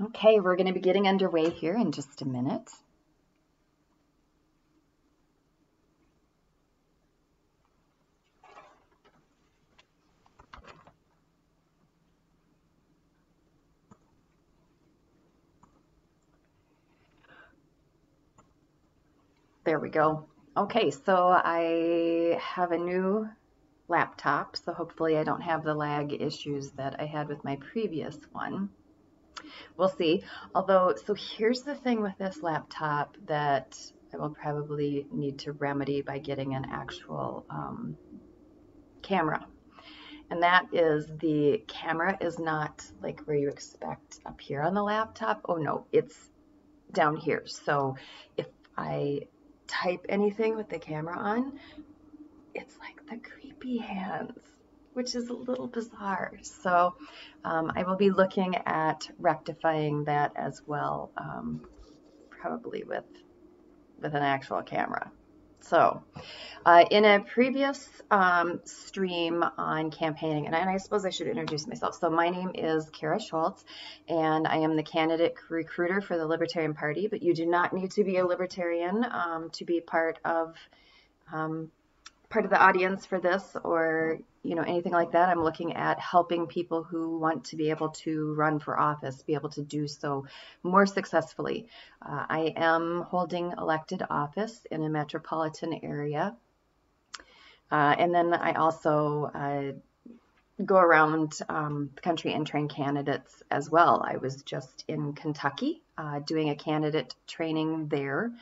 Okay, we're going to be getting underway here in just a minute. There we go. Okay, so I have a new laptop, so hopefully I don't have the lag issues that I had with my previous one. We'll see. Although, so here's the thing with this laptop that I will probably need to remedy by getting an actual camera. And that is the camera is not like where you expect up here on the laptop. Oh no, it's down here. So if I type anything with the camera on, it's like the creepy hands, which is a little bizarre. So I will be looking at rectifying that as well, probably with an actual camera. So in a previous stream on campaigning, and I suppose I should introduce myself. So my name is Kara Schultz, and I am the candidate recruiter for the Libertarian Party, but you do not need to be a Libertarian to be part of the audience for this, or anything like that. I'm looking at helping people who want to be able to run for office be able to do so more successfully. I am holding elected office in a metropolitan area, and then I also go around the country and train candidates as well. I was just in Kentucky doing a candidate training there.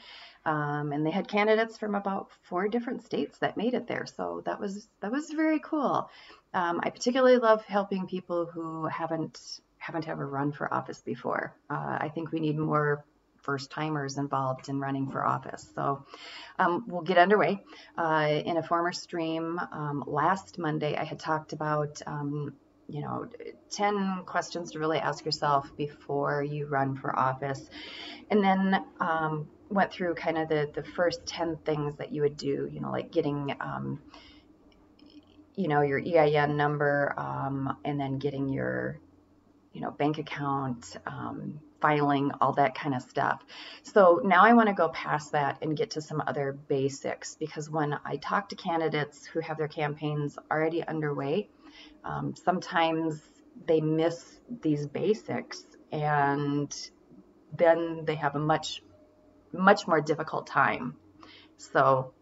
And they had candidates from about 4 different states that made it there. So that was very cool. I particularly love helping people who haven't ever run for office before. I think we need more first timers involved in running for office. So we'll get underway. In a former stream last Monday, I had talked about 10 questions to really ask yourself before you run for office. And then went through kind of the first 10 things that you would do, like getting, your EIN number, and then getting your, bank account, filing, all that kind of stuff. So now I want to go past that and get to some other basics, because when I talk to candidates who have their campaigns already underway, sometimes they miss these basics, and then they have a much more difficult time. So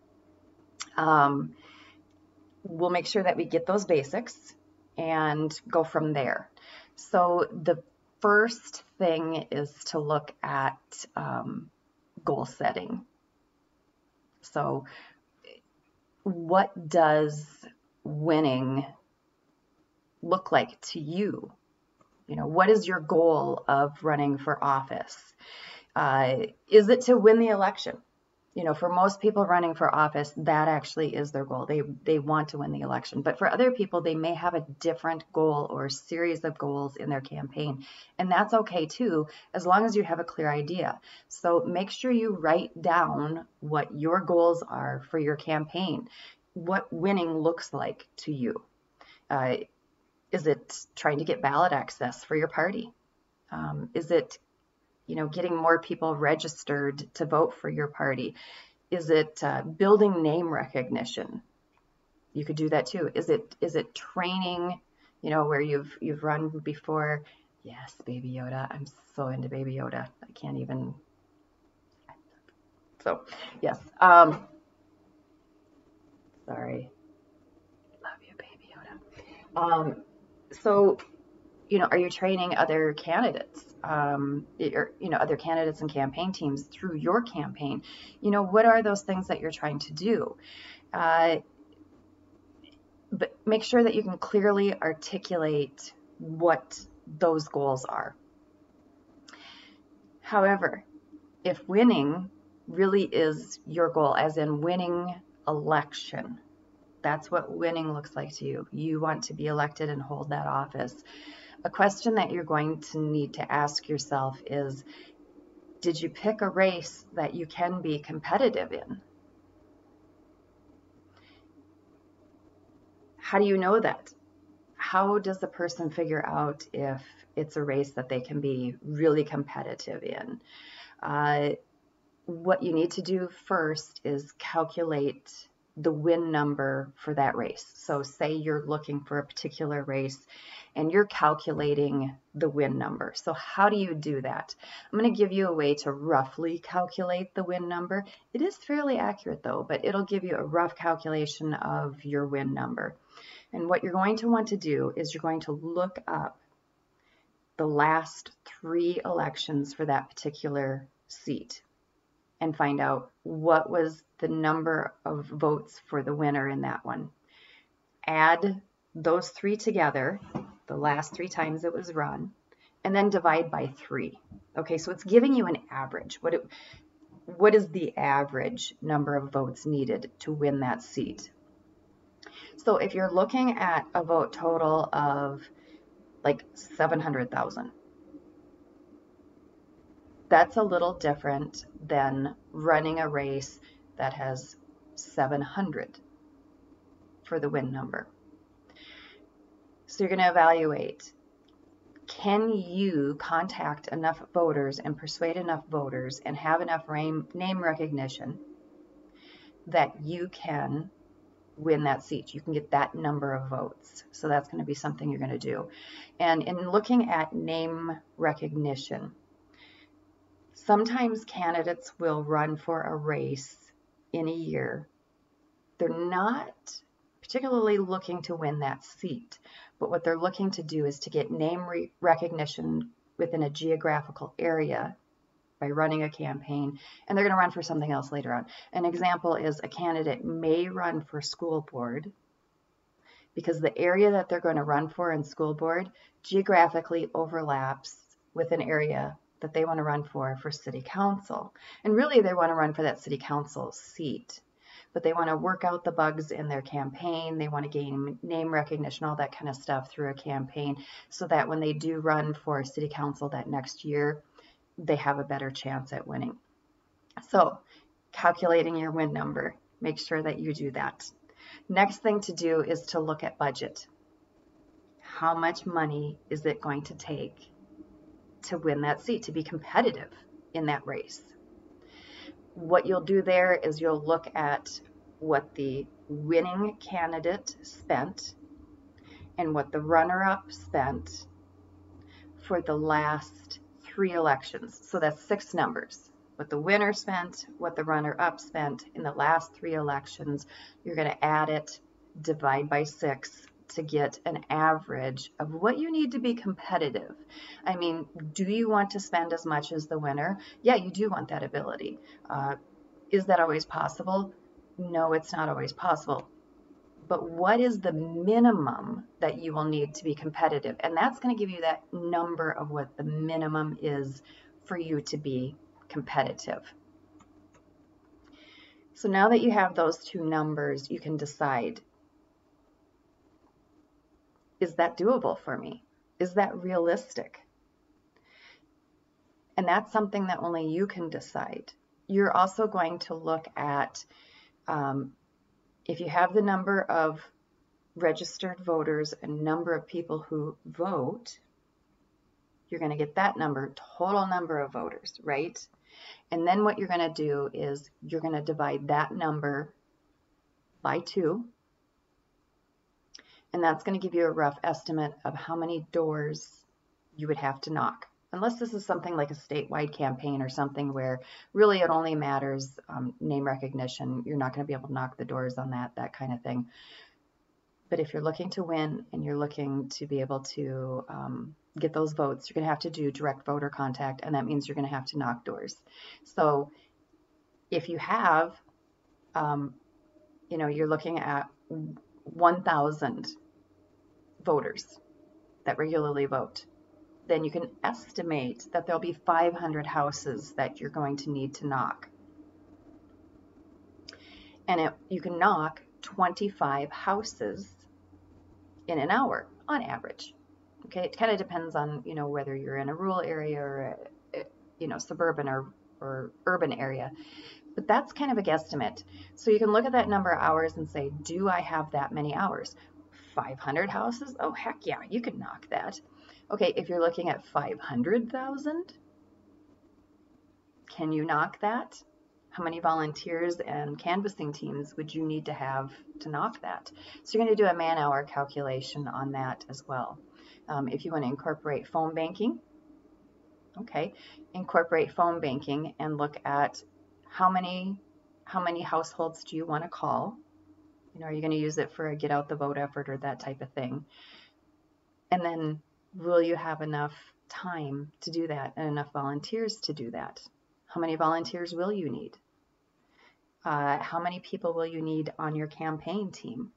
we'll make sure that we get those basics and go from there. So the first thing is to look at goal setting. So what does winning look like to you? What is your goal of running for office? Is it to win the election? For most people running for office, that actually is their goal. They want to win the election. But for other people, they may have a different goal or a series of goals in their campaign. And that's okay too, as long as you have a clear idea. So make sure you write down what your goals are for your campaign, what winning looks like to you. Is it trying to get ballot access for your party? Is it getting more people registered to vote for your party? Is it building name recognition? You could do that too. Is it training, where you've run before? Yes, Baby Yoda. I'm so into Baby Yoda. I can't even. So, yes. Sorry. Love you, Baby Yoda. So, are you training other candidates, other candidates and campaign teams through your campaign? What are those things that you're trying to do? But make sure that you can clearly articulate what those goals are. However, if winning really is your goal, as in winning election, that's what winning looks like to you. You want to be elected and hold that office. A question that you're going to need to ask yourself is, did you pick a race that you can be competitive in? How do you know that? How does the person figure out if it's a race that they can be really competitive in? What you need to do first is calculate the win number for that race. So say you're looking for a particular race and you're calculating the win number. So how do you do that? I'm going to give you a way to roughly calculate the win number. It is fairly accurate though, but it'll give you a rough calculation of your win number. And what you're going to want to do is you're going to look up the last 3 elections for that particular seat and find out what was the number of votes for the winner in that one. Add those 3 together, the last 3 times it was run, and then divide by 3. Okay, so it's giving you an average. What is the average number of votes needed to win that seat? So if you're looking at a vote total of like 700,000, that's a little different than running a race that has 700 for the win number. So you're going to evaluate, can you contact enough voters and persuade enough voters and have enough name recognition that you can win that seat? You can get that number of votes. So that's going to be something you're going to do. And in looking at name recognition, sometimes candidates will run for a race in a year. They're not particularly looking to win that seat, but what they're looking to do is to get name recognition within a geographical area by running a campaign, and they're going to run for something else later on. An example is a candidate may run for school board because the area that they're going to run for in school board geographically overlaps with an area that they want to run for city council. And really they want to run for that city council seat, but they want to work out the bugs in their campaign. They want to gain name recognition, all that kind of stuff through a campaign, so that when they do run for city council that next year, they have a better chance at winning. So calculating your win number, make sure that you do that. Next thing to do is to look at budget. How much money is it going to take to win that seat, to be competitive in that race? What you'll do there is you'll look at what the winning candidate spent and what the runner-up spent for the last 3 elections. So that's 6 numbers. What the winner spent, what the runner-up spent in the last 3 elections. You're going to add it, divide by 6 to get an average of what you need to be competitive. I mean, do you want to spend as much as the winner? Yeah, you do want that ability. Is that always possible? No, it's not always possible. But what is the minimum that you will need to be competitive? And that's going to give you that number of what the minimum is for you to be competitive. So now that you have those 2 numbers, you can decide, is that doable for me? Is that realistic? And that's something that only you can decide. You're also going to look at, if you have the number of registered voters and number of people who vote, You're going to get that number, total number of voters, right? And then what you're going to do is you're going to divide that number by 2. And that's going to give you a rough estimate of how many doors you would have to knock. Unless this is something like a statewide campaign or something where really it only matters name recognition. You're not going to be able to knock the doors on that kind of thing. But if you're looking to win and you're looking to be able to get those votes, you're going to have to do direct voter contact, and that means you're going to have to knock doors. So if you have, you're looking at 1,000 voters that regularly vote, then you can estimate that there'll be 500 houses that you're going to need to knock. And you can knock 25 houses in an hour on average. Okay, it kind of depends on, whether you're in a rural area or suburban or urban area. But that's kind of a guesstimate. So you can look at that number of hours and say, do I have that many hours? 500 houses? Oh, heck yeah, you can knock that. Okay, if you're looking at 500,000, can you knock that? How many volunteers and canvassing teams would you need to have to knock that? So you're going to do a man-hour calculation on that as well. If you want to incorporate phone banking, okay, incorporate phone banking and look at how many households do you want to call? Are you going to use it for a get out the vote effort or that type of thing? And then will you have enough time to do that and enough volunteers to do that? How many volunteers will you need? How many people will you need on your campaign team?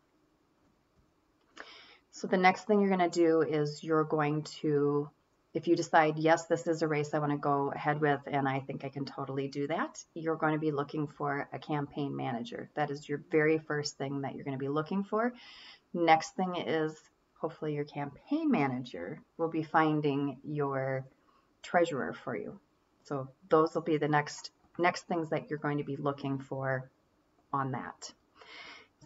So the next thing you're going to do is you're going to, if you decide, yes, this is a race I want to go ahead with and I think I can totally do that, you're going to be looking for a campaign manager. That is your very first thing that you're going to be looking for. Next thing is hopefully your campaign manager will be finding your treasurer for you. So those will be the next things that you're going to be looking for on that.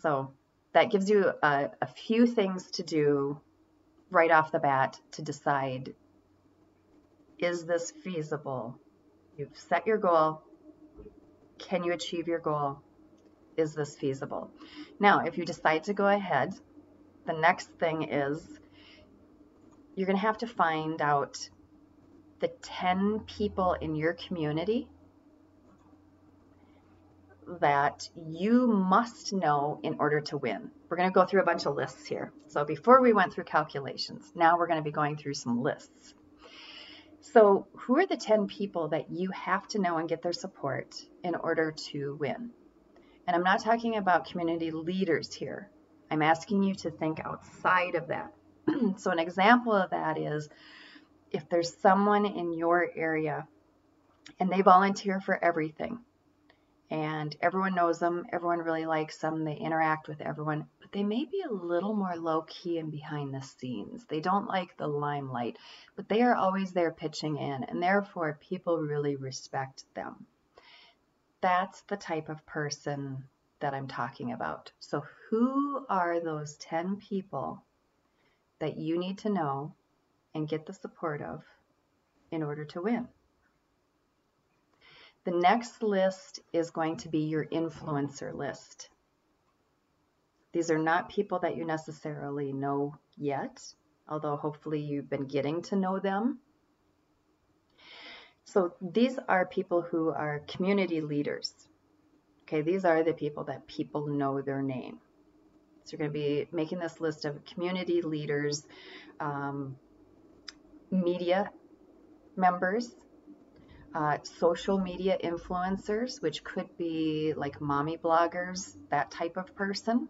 So that gives you a few things to do right off the bat to decide, is this feasible? You've set your goal. Can you achieve your goal? Is this feasible? Now, if you decide to go ahead, the next thing is you're going to have to find out the 10 people in your community that you must know in order to win. We're going to go through a bunch of lists here. So before we went through calculations, now we're going to be going through some lists. So who are the 10 people that you have to know and get their support in order to win? And I'm not talking about community leaders here. I'm asking you to think outside of that. So an example of that is if there's someone in your area and they volunteer for everything and everyone knows them, everyone really likes them, they interact with everyone, but they may be a little more low-key and behind the scenes. They don't like the limelight, but they are always there pitching in, and therefore people really respect them. That's the type of person that I'm talking about. So who are those 10 people that you need to know and get the support of in order to win? The next list is going to be your influencer list. These are not people that you necessarily know yet, although hopefully you've been getting to know them. So these are people who are community leaders. Okay, these are the people that people know their name. So you're going to be making this list of community leaders, media members, social media influencers, which could be like mommy bloggers, that type of person,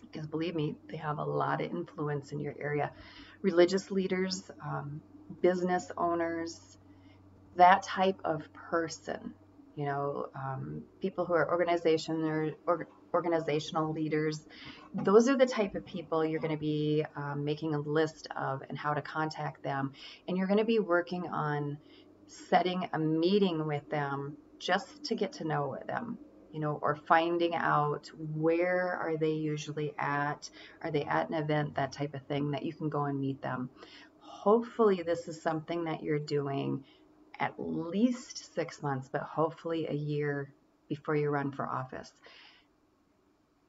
because believe me, they have a lot of influence in your area. Religious leaders, business owners, that type of person, people who are organizational leaders. Those are the type of people you're going to be making a list of and how to contact them. And you're going to be working on setting a meeting with them just to get to know them, or finding out where are they usually at. Are they at an event, that type of thing, that you can go and meet them. hopefully this is something that you're doing at least 6 months, but hopefully a year before you run for office.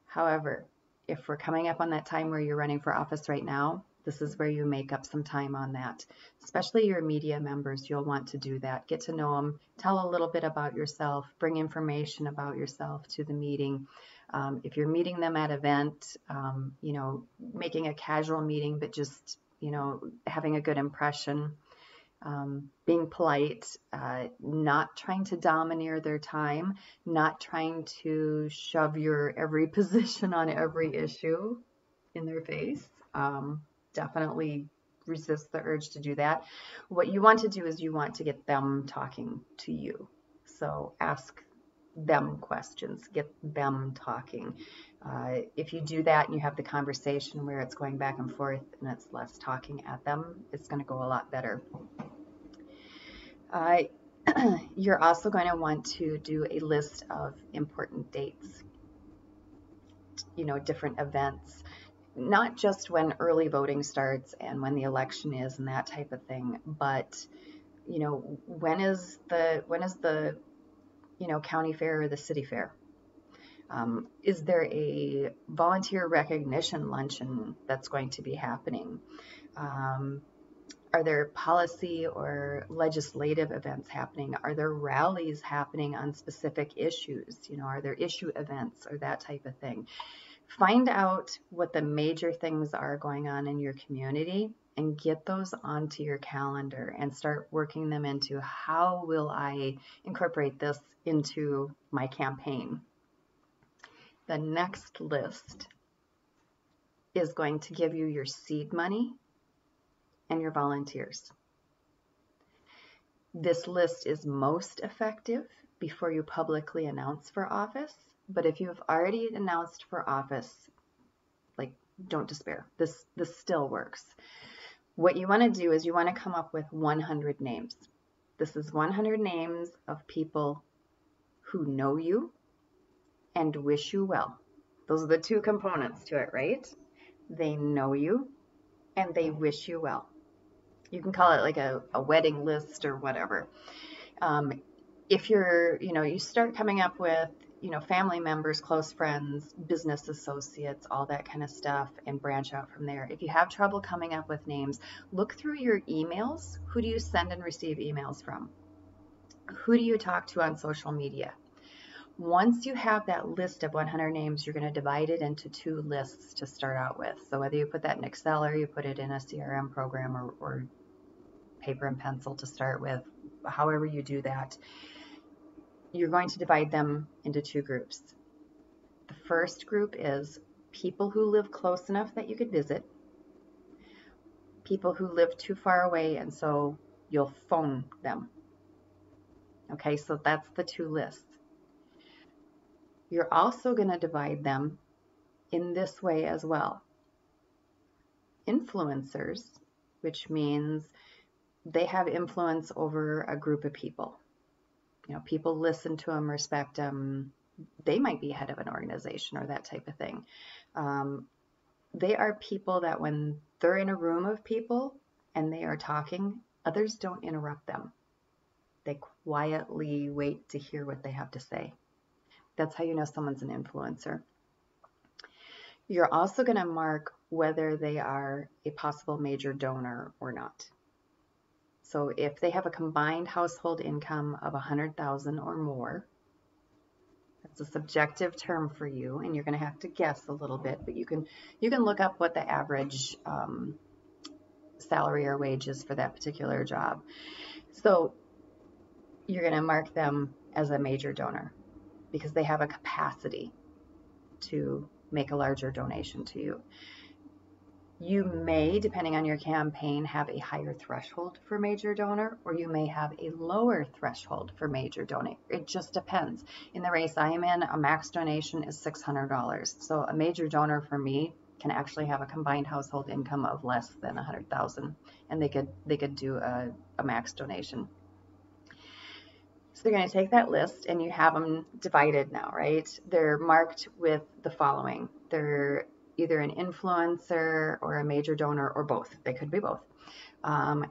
However, if we're coming up on that time where you're running for office right now, this is where you make up some time on that. Especially your media members, you'll want to do that. Get to know them, tell a little bit about yourself, bring information about yourself to the meeting. If you're meeting them at an event, making a casual meeting, but just, having a good impression. Being polite, not trying to domineer their time, not trying to shove your every position on every issue in their face. Definitely resist the urge to do that. What you want to do is you want to get them talking to you. So ask them questions, get them talking. If you do that and you have the conversation where it's going back and forth and it's less talking at them, it's going to go a lot better. You're also going to want to do a list of important dates, different events, not just when early voting starts and when the election is and that type of thing, but when is the county fair or the city fair? Is there a volunteer recognition luncheon that's going to be happening? Are there policy or legislative events happening? Are there rallies happening on specific issues? Are there issue events or that type of thing? Find out what the major things are going on in your community and get those onto your calendar and start working them into how will I incorporate this into my campaign. The next list is going to give you your seed money and your volunteers. This list is most effective before you publicly announce for office, but if you have already announced for office, don't despair. This still works. What you want to do is you want to come up with 100 names. This is 100 names of people who know you and wish you well. Those are the two components to it, right? They know you and they wish you well. You can call it like a wedding list or whatever. If you're, you start coming up with, family members, close friends, business associates, all that kind of stuff, and branch out from there. If you have trouble coming up with names, look through your emails. Who do you send and receive emails from? Who do you talk to on social media? Once you have that list of 100 names, you're going to divide it into 2 lists to start out with. So whether you put that in Excel or you put it in a CRM program or paper and pencil to start with, however you do that, you're going to divide them into 2 groups. The first group is people who live close enough that you could visit, people who live too far away, and so you'll phone them. Okay, so that's the 2 lists. You're also going to divide them in this way as well. Influencers, which means they have influence over a group of people. People listen to them, respect them. They might be head of an organization or that type of thing. They are people that when they're in a room of people and they are talking, others don't interrupt them. They quietly wait to hear what they have to say. That's how you know someone's an influencer. You're also going to mark whether they are a possible major donor or not. So if they have a combined household income of $100,000 or more, that's a subjective term for you, and you're going to have to guess a little bit, but you can look up what the average salary or wage is for that particular job. So you're going to mark them as a major donor because they have a capacity to make a larger donation to you. You may, depending on your campaign, have a higher threshold for major donor, or you may have a lower threshold for major donor. It just depends. In the race I am in, a max donation is $600. So a major donor for me can actually have a combined household income of less than $100,000, and they could do a max donation. So you're going to take that list and you have them divided now, right? They're marked with the following. They're either an influencer or a major donor or both. They could be both.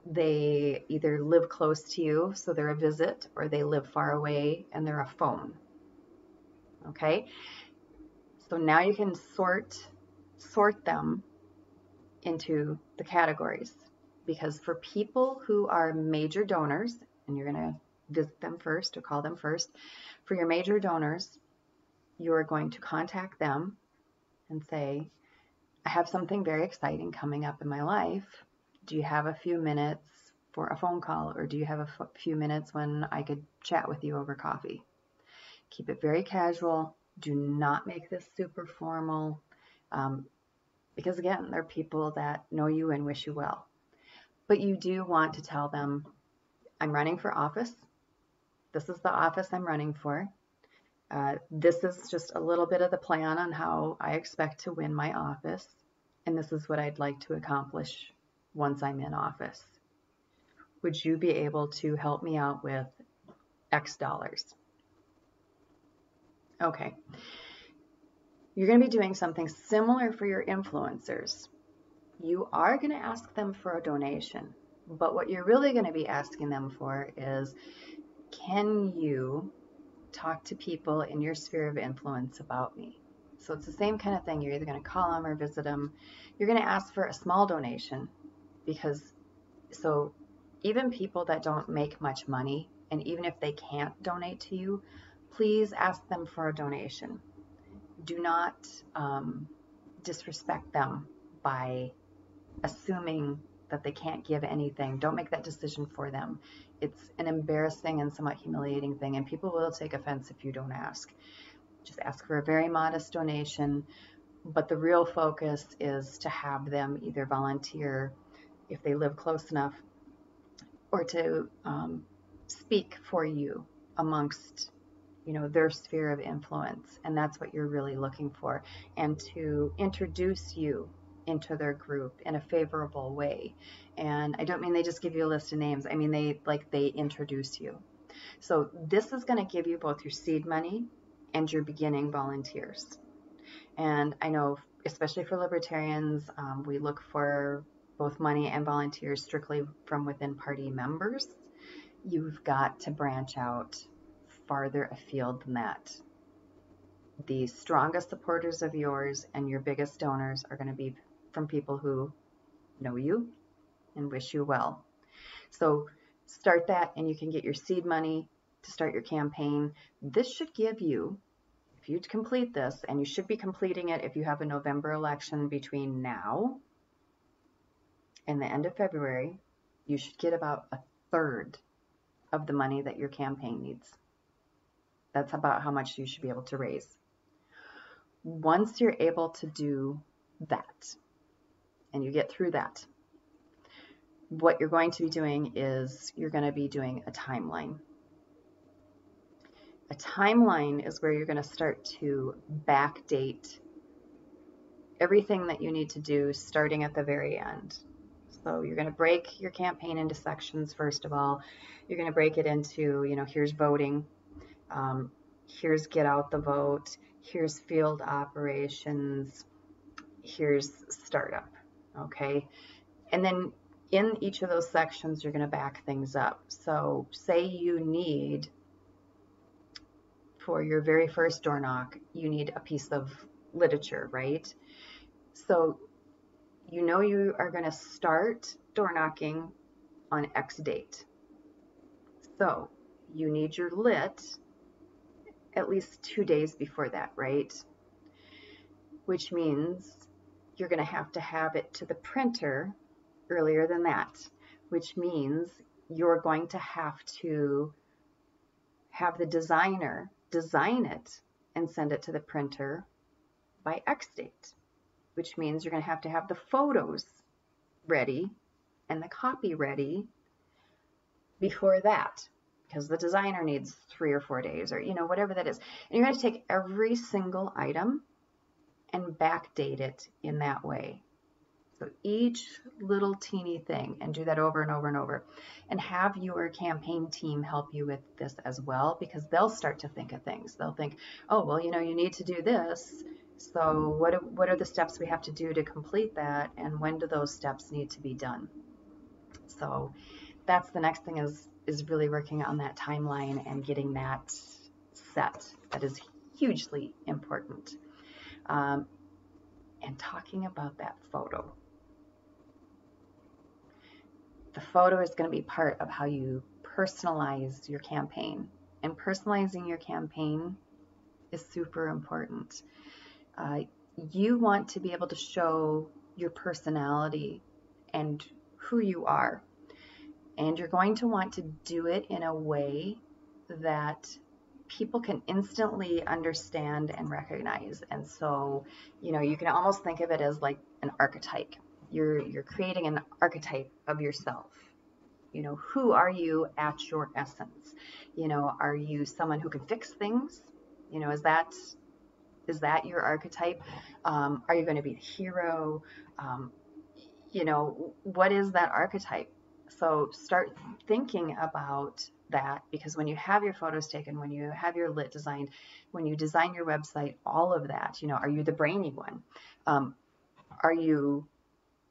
They either live close to you, so they're a visit, or they live far away and they're a phone. Okay, so now you can sort them into the categories, because for people who are major donors, and you're going to visit them first or call them first, for your major donors, you're going to contact them and say, I have something very exciting coming up in my life. Do you have a few minutes for a phone call, or do you have a few minutes when I could chat with you over coffee? Keep it very casual. Do not make this super formal, because again, they're people that know you and wish you well. But you do want to tell them, I'm running for office. This is the office I'm running for. This is just a little bit of the plan on how I expect to win my office. And this is what I'd like to accomplish once I'm in office. Would you be able to help me out with X dollars? Okay. You're going to be doing something similar for your influencers. You are going to ask them for a donation, but what you're really going to be asking them for is, can you talk to people in your sphere of influence about me? So it's the same kind of thing. You're either going to call them or visit them. You're going to ask for a small donation, because so even people that don't make much money, and even if they can't donate to you, please ask them for a donation. Do not disrespect them by assuming that they can't give anything. Don't make that decision for them. It's an embarrassing and somewhat humiliating thing, and people will take offense if you don't ask. Just ask for a very modest donation, but the real focus is to have them either volunteer if they live close enough, or to speak for you amongst their sphere of influence, and that's what you're really looking for, and to introduce you into their group in a favorable way. And I don't mean they just give you a list of names. I mean they introduce you. So this is going to give you both your seed money and your beginning volunteers. And I know, especially for libertarians, we look for both money and volunteers strictly from within party members. You've got to branch out farther afield than that. The strongest supporters of yours and your biggest donors are going to be from people who know you and wish you well. So start that, and you can get your seed money to start your campaign. This should give you, if you complete this, and you should be completing it if you have a November election between now and the end of February, you should get about a third of the money that your campaign needs. That's about how much you should be able to raise. Once you're able to do that, and you get through that, what you're going to be doing is you're going to be doing a timeline. A timeline is where you're going to start to backdate everything that you need to do starting at the very end. So you're going to break your campaign into sections. First of all, you're going to break it into, here's voting, here's get out the vote, here's field operations, here's startup, okay? And then in each of those sections, you're going to back things up. So say you need, for your very first door knock, you need a piece of literature, right? So you are going to start door knocking on X date. So you need your lit at least 2 days before that, right? Which means you're going to have it to the printer earlier than that, which means you're going to have to have the designer design it and send it to the printer by X date, which means you're going to have the photos ready and the copy ready before that, because the designer needs 3 or 4 days, or whatever that is. And you're going to take every single item and backdate it in that way. So each little teeny thing, and do that over and over and over, and have your campaign team help you with this as well, because they'll start to think of things. They'll think, oh, well, you need to do this. So what are the steps we have to do to complete that, and when do those steps need to be done? So that's the next thing, is really working on that timeline and getting that set. That is hugely important. And talking about that photo. The photo is going to be part of how you personalize your campaign. And personalizing your campaign is super important. You want to be able to show your personality and who you are. And you're going to want to do it in a way that people can instantly understand and recognize. And so, you can almost think of it as like an archetype. You're creating an archetype of yourself. Who are you at your essence? Are you someone who can fix things? Is that your archetype? Are you going to be the hero? What is that archetype? So start thinking about that, because when you have your photos taken, when you have your lit designed, when you design your website, all of that, are you the brainy one? Are you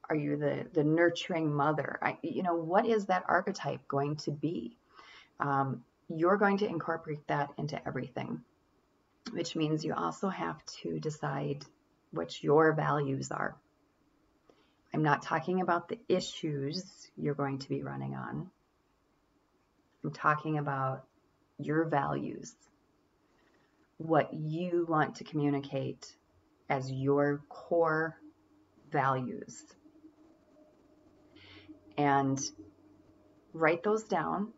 the nurturing mother? What is that archetype going to be? You're going to incorporate that into everything, which means you also have to decide what your values are. I'm not talking about the issues you're going to be running on. I'm talking about your values, what you want to communicate as your core values. And write those down.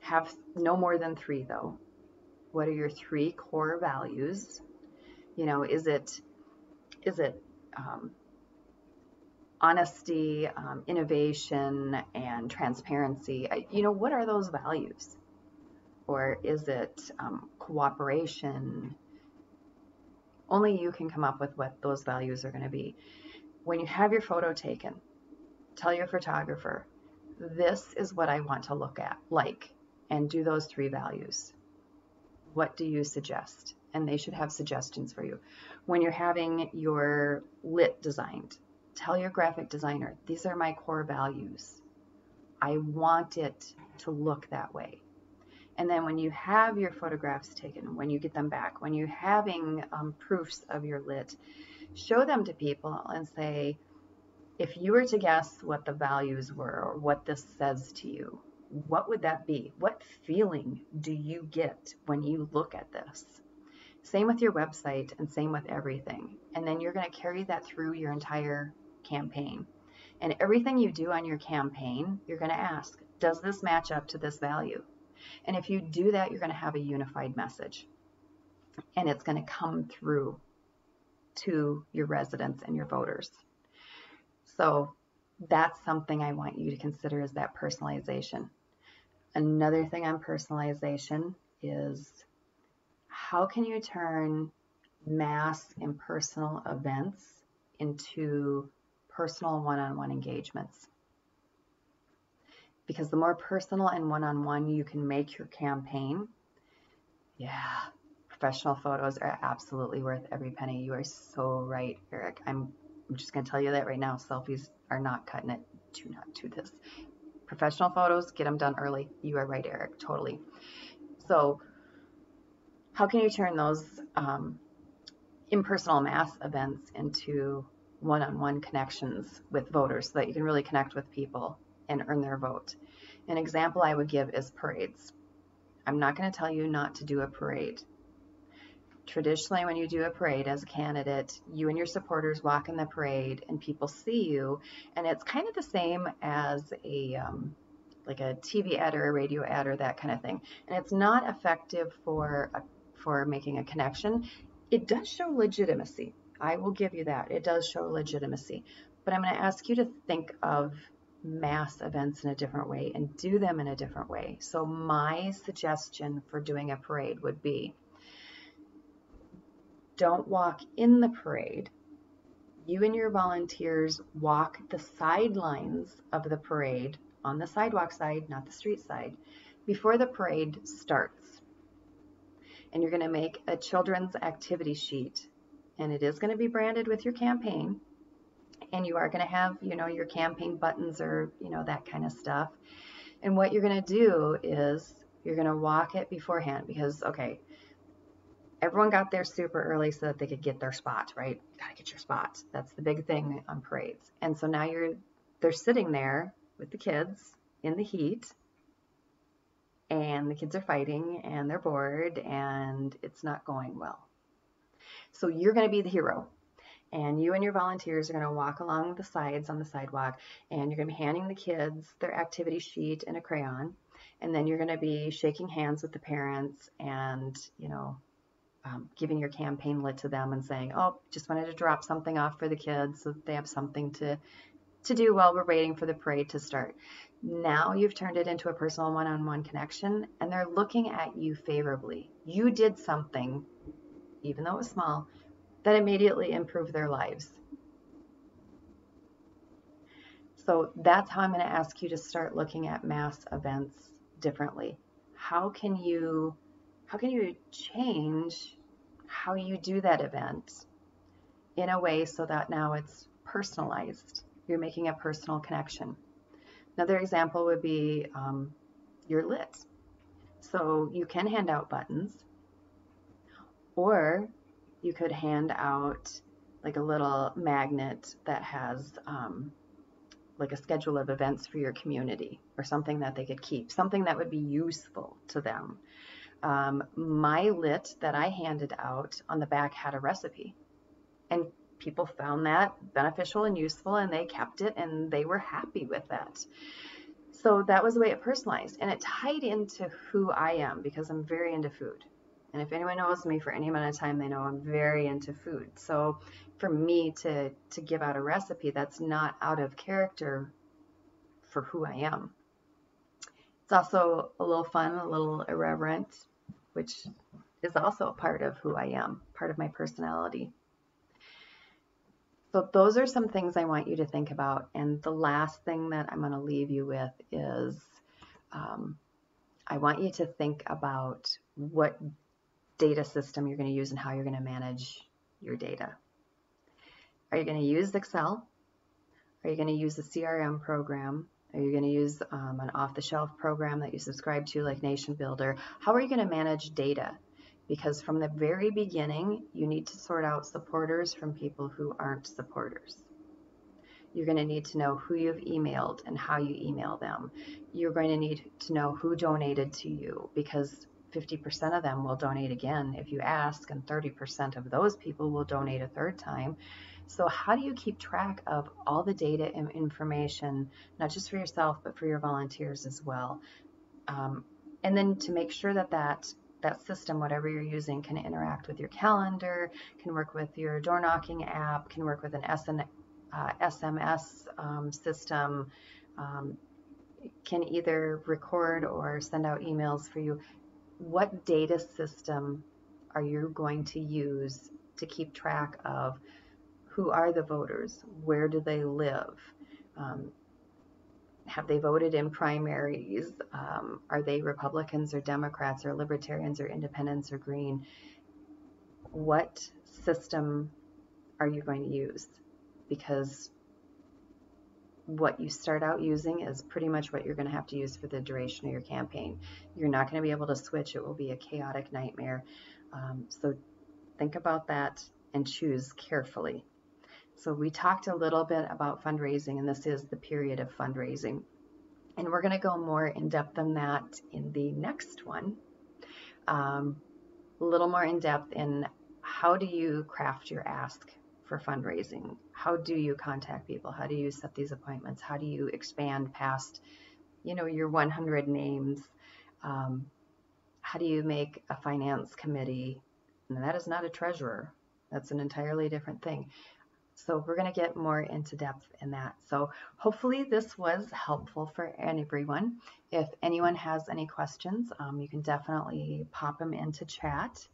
Have no more than 3, though. What are your 3 core values? Is it honesty, innovation, and transparency? What are those values? Or is it cooperation? Only you can come up with what those values are going to be. When you have your photo taken, tell your photographer, this is what I want to look at, and do those 3 values. What do you suggest? And they should have suggestions for you. When you're having your lit designed, tell your graphic designer, these are my core values. I want it to look that way. And then when you have your photographs taken, when you get them back, when you're having proofs of your lit, show them to people and say, if you were to guess what the values were or what this says to you, what would that be? What feeling do you get when you look at this? Same with your website and same with everything. And then you're going to carry that through your entire campaign. And everything you do on your campaign, you're going to ask, does this match up to this value? And if you do that, you're going to have a unified message. And it's going to come through to your residents and your voters. So that's something I want you to consider, is that personalization. Another thing on personalization is, how can you turn mass impersonal events into personal one-on-one engagements? Because the more personal and one-on-one you can make your campaign, professional photos are absolutely worth every penny. You are so right, Eric. I'm just going to tell you that right now. Selfies are not cutting it. Do not do this. Professional photos, get them done early. You are right, Eric. Totally. So how can you turn those impersonal mass events into one-on-one connections with voters so that you can really connect with people and earn their vote? An example I would give is parades. I'm not going to tell you not to do a parade. Traditionally, when you do a parade as a candidate, you and your supporters walk in the parade and people see you, and it's kind of the same as like a TV ad or a radio ad or that kind of thing. And it's not effective for making a connection. It does show legitimacy. I will give you that. It does show legitimacy. But I'm going to ask you to think of mass events in a different way and do them in a different way. So my suggestion for doing a parade would be, don't walk in the parade. You and your volunteers walk the sidelines of the parade, on the sidewalk side, not the street side, before the parade starts. And you're going to make a children's activity sheet, and it is going to be branded with your campaign. And you are going to have, your campaign buttons or, that kind of stuff. And what you're going to do is you're going to walk it beforehand because, okay, everyone got there super early so that they could get their spot, right? You got to get your spot. That's the big thing on parades. And so now they're sitting there with the kids in the heat, and the kids are fighting and they're bored and it's not going well. So you're going to be the hero. And you and your volunteers are going to walk along the sides on the sidewalk, and you're going to be handing the kids their activity sheet and a crayon. And then you're going to be shaking hands with the parents and, giving your campaign lit to them and saying, oh, just wanted to drop something off for the kids so that they have something to do while we're waiting for the parade to start. Now you've turned it into a personal one-on-one connection, and they're looking at you favorably. You did something, even though it was small, that immediately improved their lives. So that's how I'm going to ask you to start looking at mass events differently. How can you change how you do that event in a way so that now it's personalized? You're making a personal connection. Another example would be your lit. So you can hand out buttons, or you could hand out like a little magnet that has like a schedule of events for your community or something that they could keep, something that would be useful to them. My lit that I handed out on the back had a recipe, and people found that beneficial and useful, and they kept it and they were happy with that. So that was the way it personalized, and it tied into who I am because I'm very into food. And if anyone knows me for any amount of time, they know I'm very into food. So for me to give out a recipe, that's not out of character for who I am. It's also a little fun, a little irreverent, which is also a part of who I am, part of my personality. So those are some things I want you to think about. And the last thing that I'm going to leave you with is I want you to think about what data system you're going to use and how you're going to manage your data. Are you going to use Excel? Are you going to use a CRM program? Are you going to use an off-the-shelf program that you subscribe to like Nation Builder? How are you going to manage data? Because from the very beginning, you need to sort out supporters from people who aren't supporters. You're going to need to know who you've emailed and how you email them. You're going to need to know who donated to you, because 50% of them will donate again if you ask, and 30% of those people will donate a third time. So how do you keep track of all the data and information, not just for yourself, but for your volunteers as well? And then to make sure that system, whatever you're using, can interact with your calendar, can work with your door knocking app, can work with an SMS system, can either record or send out emails for you. What data system are you going to use to keep track of who are the voters? Where do they live? Have they voted in primaries? Are they Republicans or Democrats or Libertarians or Independents or Green? What system are you going to use? Because what you start out using is pretty much what you're going to have to use for the duration of your campaign. You're not going to be able to switch. It will be a chaotic nightmare. So think about that and choose carefully. So we talked a little bit about fundraising, and this is the period of fundraising. And we're going to go more in depth than that in the next one. A little more in depth in how do you craft your ask for fundraising? How do you contact people? How do you set these appointments? How do you expand past, your 100 names? How do you make a finance committee? And that is not a treasurer. That's an entirely different thing. So we're going to get more into depth in that. So hopefully this was helpful for everyone. If anyone has any questions, you can definitely pop them into chat.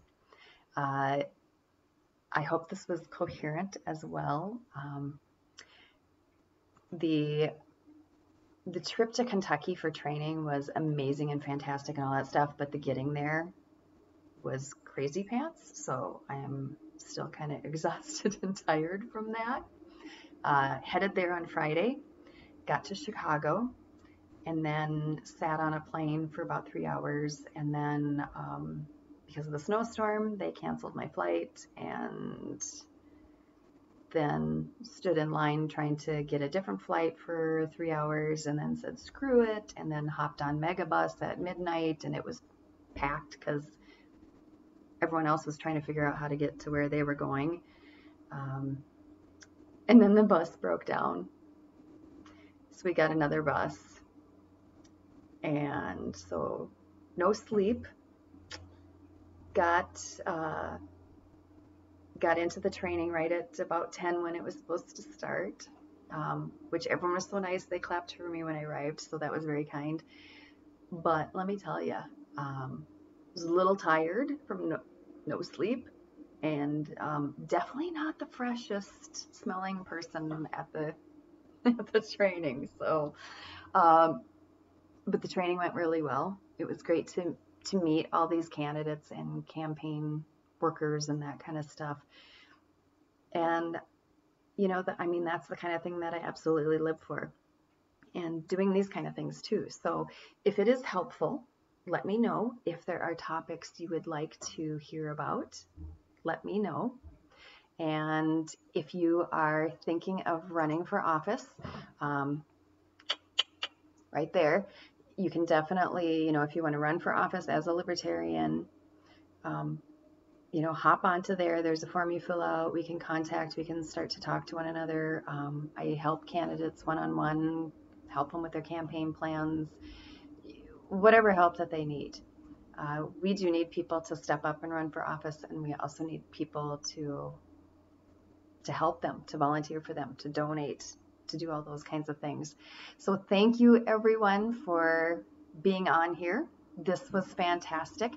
I hope this was coherent as well. The trip to Kentucky for training was amazing and fantastic and all that stuff, but the getting there was crazy pants. So I am still kind of exhausted and tired from that. Headed there on Friday, got to Chicago, and then sat on a plane for about 3 hours. And then, because of the snowstorm, they canceled my flight, and then stood in line trying to get a different flight for 3 hours, and then said screw it, and then hopped on Megabus at midnight, and it was packed because everyone else was trying to figure out how to get to where they were going. And then the bus broke down, so we got another bus, and so no sleep. Got into the training right at about 10 when it was supposed to start, which everyone was so nice. They clapped for me when I arrived, so that was very kind. But let me tell you, I was a little tired from no sleep, and definitely not the freshest smelling person at the at the training. So, but the training went really well. It was great to meet all these candidates and campaign workers and that kind of stuff. And I mean, that's the kind of thing that I absolutely live for, and doing these kind of things too. So if it is helpful, let me know. If there are topics you would like to hear about, let me know. And if you are thinking of running for office, right there, you can definitely, if you want to run for office as a libertarian, hop onto there. There's a form you fill out. We can start to talk to one another. I help candidates one-on-one, help them with their campaign plans, whatever help that they need. We do need people to step up and run for office, and we also need people to help them, to volunteer for them, to donate, to do all those kinds of things. So thank you everyone for being on here. This was fantastic.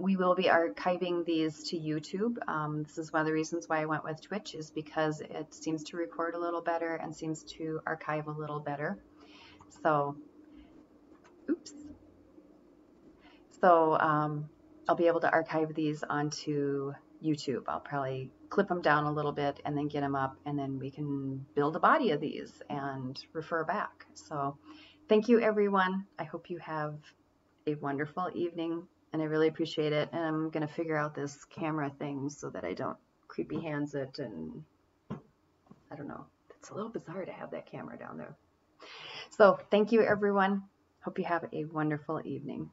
We will be archiving these to YouTube. This is one of the reasons why I went with Twitch, is because it seems to record a little better and seems to archive a little better. So, oops. So I'll be able to archive these onto YouTube. I'll probably clip them down a little bit and then get them up, and then we can build a body of these and refer back. So thank you everyone. I hope you have a wonderful evening, and I really appreciate it. And I'm going to figure out this camera thing so that I don't creepy hands it, and I don't know. It's a little bizarre to have that camera down there. So thank you everyone. Hope you have a wonderful evening.